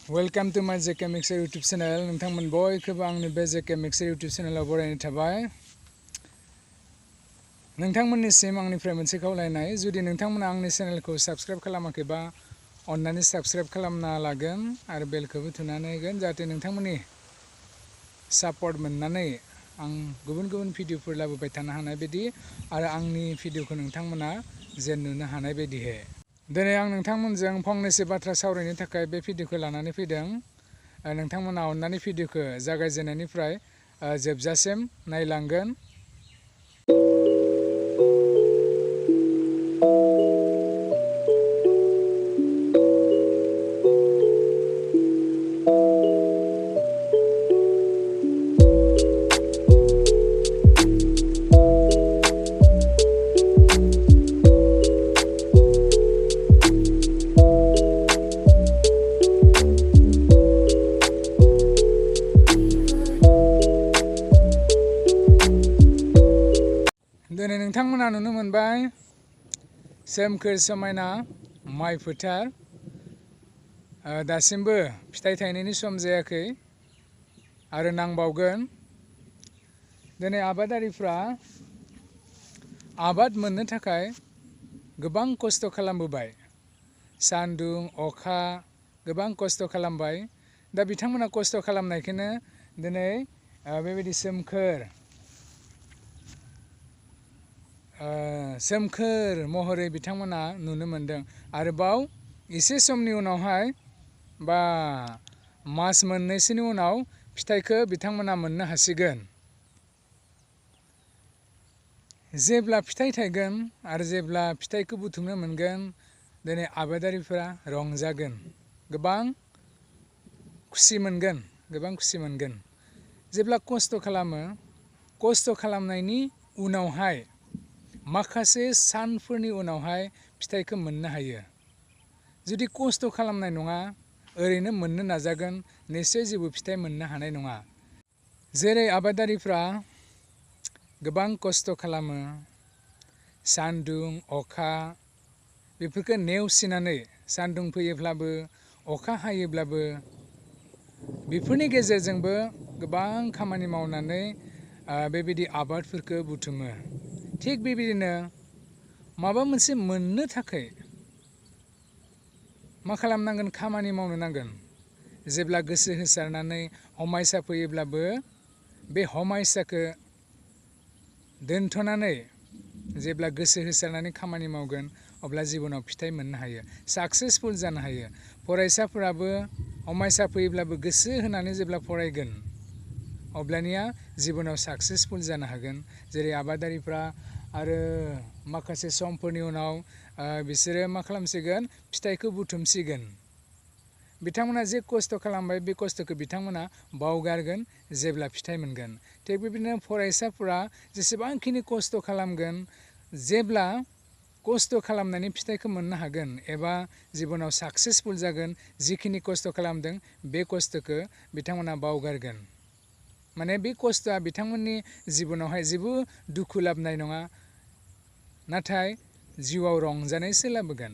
Welcome to my JK Mixer YouTube channel. नोंथांमोन बयखौबो आंनि बे JK Mixer YouTube channel बरायनाय थाबाय। नोंथांमोननिसिम आंनिफ्राय मोनसे खावलायनाय, जुदि नोंथांमोना आंनि चेनेलखौ साबस्क्राइब खालामाखैबा अन्नानै साबस्क्राइब खालामना लागोन आरो बेलखौबो थुनानै होगोन जाहाथे नोंथांमोननि सापर्ट मोननानै आं गुबुन गुबुन भिडिअफोर लाबोबाय थानो हानाय बायदि आरो आंनि भिडिअखौ नोंथांमोना जेन नुनो हानाय बायदिहे। दिनै आं नोंथांमोनजों फंनैसो बाथ्रा सावरायनो थाखाय बे भिडिअखौ लानानै फैदों। नोंथांमोना अन्नानै भिडिअखौ जागायजेननायनिफ्राय जोबजासिम नायलांगोन। दिनै नोंथांमोना नुनो मोनबाय सोमखोर समायना माइ फोथार, दासिमबो फिथाइ थायनायनि सम जायाखै आरो नांबावगोन। दिनै आबादारिफ्रा आबाद मोननो थाखाय गोबां खस्थ' खालामबोबाय, सान्दुं अखा गोबां खस्थ' खालामबाय। दा बिथांमोना खस्थ' खालामनायखौनो दिनै बेबायदि सोमखोर महरै बिथांमोना नुनो मोनदों। आरोबाव एसे समनि उनावहाय बा मास मोननैसोनि उनाव फिथाइखौ बिथांमोना मोननो हासिगोन। जेब्ला फिथाइ थायगोन आरो जेब्ला फिथाइखौ बुथुमनो मोनगोन, दिनै आबादारिफोरा रंजागोन, गोबां खुसि मोनगोन। जेब्ला खस्थ' खालामो, खस्थ' खालामनायनि उनावहाय माखासे सानफोरनि उनावहाय फिथाइखौ मोननो हायो। जुदि खस्थ' खालामनाय नङा, ओरैनो मोननो नाजागोन, निश्चय जेबो फिथाइ मोननो हानाय नङा। जेरै आबादारिफ्रा गोबां खस्थ' खालामो, सान्दुं अखा बेफोरखौ नेवसिनानै, सान्दुं फैयोब्लाबो अखा हायोब्लाबो बेफोरनि गेजेरजोंबो गोबां खामानि मावनानै बेबायदि आबादफोरखौ बुथुमो। थिग बेबायदिनो माबा मोनसे मोननो थाखाय मा खालामनांगोन? खामानि मावनो नांगोन। जेब्ला गोसो होसारनानै हमायसा फैयोब्लाबो बे हमायसाखौ दोनथ'नानै जेब्ला गोसो होसारनानै खामानि मावगोन, अब्ला जिबनाव फिथाइ मोननो हायो, साक्सेसफुल जानो हायो। फरायसाफोराबो हमायसा फैयोब्लाबो गोसो होनानै जेब्ला फरायगोन, अब्लानिया जिबनाव साक्सेसफुल जानो हागोन। जेरै आबादारिफ्रा आरो माखासे समफोरनि उनाव बिसोरो मा खालामसिगोन? फिथाइखौ बुथुमसिगोन। बिथांमोना जे खस्थ' खालामबाय, बे खस्थ'खौ बिथांमोना बावगारगोन जेब्ला फिथाइ मोनगोन। थिग बेबायदिनो फरायसाफोरा जेसेबांखिनि खस्थ' खालामगोन, जेब्ला खस्थ' खालामनानै फिथाइखौ मोननो हागोन एबा जिबनाव साक्सेसफुल जागोन, जिखिनि खस्थ' खालामदों बे खस्थ'खौ बिथांमोना बावगारगोन। माने बे खस्थ'आ बिथांमोननि जिबनावहाय जेबो दुखु लाबोनाय नङा, नाथाय जिउआव रंजानायसो लाबोगोन।